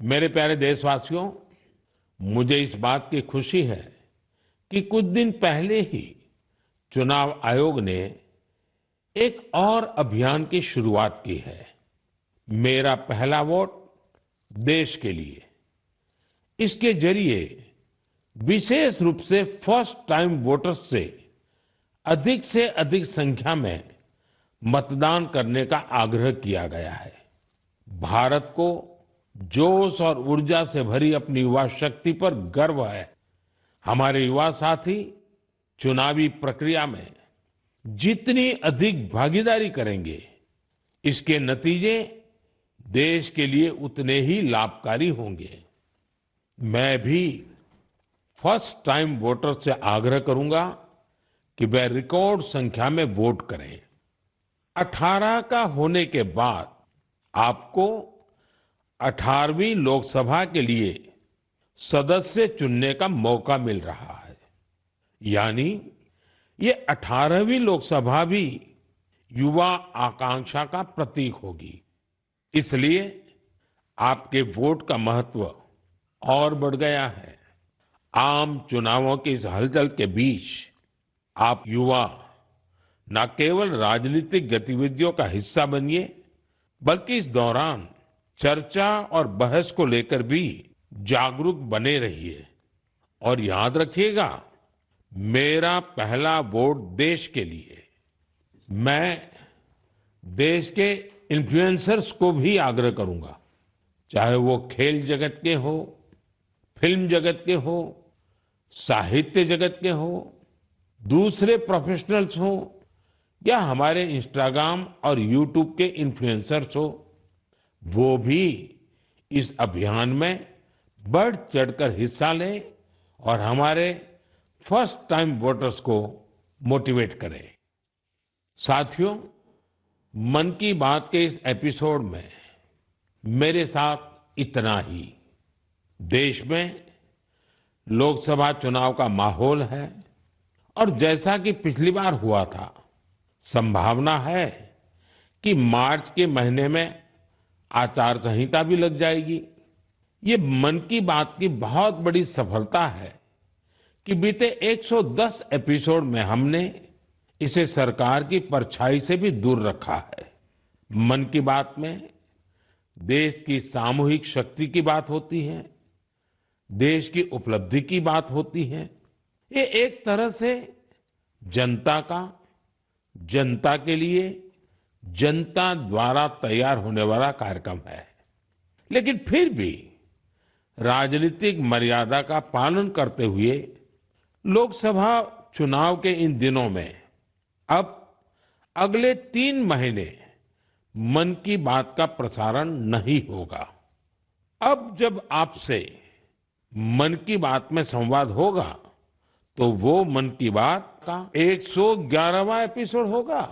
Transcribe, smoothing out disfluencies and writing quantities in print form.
मेरे प्यारे देशवासियों, मुझे इस बात की खुशी है कि कुछ दिन पहले ही चुनाव आयोग ने एक और अभियान की शुरुआत की है। मेरा पहला वोट देश के लिए। इसके जरिए विशेष रूप से फर्स्ट टाइम वोटर्स से अधिक संख्या में मतदान करने का आग्रह किया गया है। भारत को जोश और ऊर्जा से भरी अपनी युवा शक्ति पर गर्व है। हमारे युवा साथी चुनावी प्रक्रिया में जितनी अधिक भागीदारी करेंगे, इसके नतीजे देश के लिए उतने ही लाभकारी होंगे। मैं भी फर्स्ट टाइम वोटर से आग्रह करूंगा कि वे रिकॉर्ड संख्या में वोट करें। 18 का होने के बाद आपको 18वीं लोकसभा के लिए सदस्य चुनने का मौका मिल रहा है। यानी ये 18वीं लोकसभा भी युवा आकांक्षा का प्रतीक होगी। इसलिए आपके वोट का महत्व और बढ़ गया है। आम चुनावों की इस हलचल के बीच आप युवा न केवल राजनीतिक गतिविधियों का हिस्सा बनिए, बल्कि इस दौरान चर्चा और बहस को लेकर भी जागरूक बने रहिए। और याद रखिएगा, मेरा पहला वोट देश के लिए। मैं देश के इन्फ्लुएंसर्स को भी आग्रह करूंगा, चाहे वो खेल जगत के हो, फिल्म जगत के हो, साहित्य जगत के हो, दूसरे प्रोफेशनल्स हो, या हमारे इंस्टाग्राम और यूट्यूब के इन्फ्लुएंसर्स हो, वो भी इस अभियान में बढ़ चढ़कर हिस्सा लें और हमारे फर्स्ट टाइम वोटर्स को मोटिवेट करें। साथियों, मन की बात के इस एपिसोड में मेरे साथ इतना ही। देश में लोकसभा चुनाव का माहौल है और जैसा कि पिछली बार हुआ था, संभावना है कि मार्च के महीने में आचार संहिता भी लग जाएगी। ये मन की बात की बहुत बड़ी सफलता है कि बीते 110 एपिसोड में हमने इसे सरकार की परछाई से भी दूर रखा है। मन की बात में देश की सामूहिक शक्ति की बात होती है, देश की उपलब्धि की बात होती है। ये एक तरह से जनता का, जनता के लिए, जनता द्वारा तैयार होने वाला कार्यक्रम है। लेकिन फिर भी राजनीतिक मर्यादा का पालन करते हुए लोकसभा चुनाव के इन दिनों में अब अगले 3 महीने मन की बात का प्रसारण नहीं होगा। अब जब आपसे मन की बात में संवाद होगा, तो वो मन की बात का 111वां एपिसोड होगा।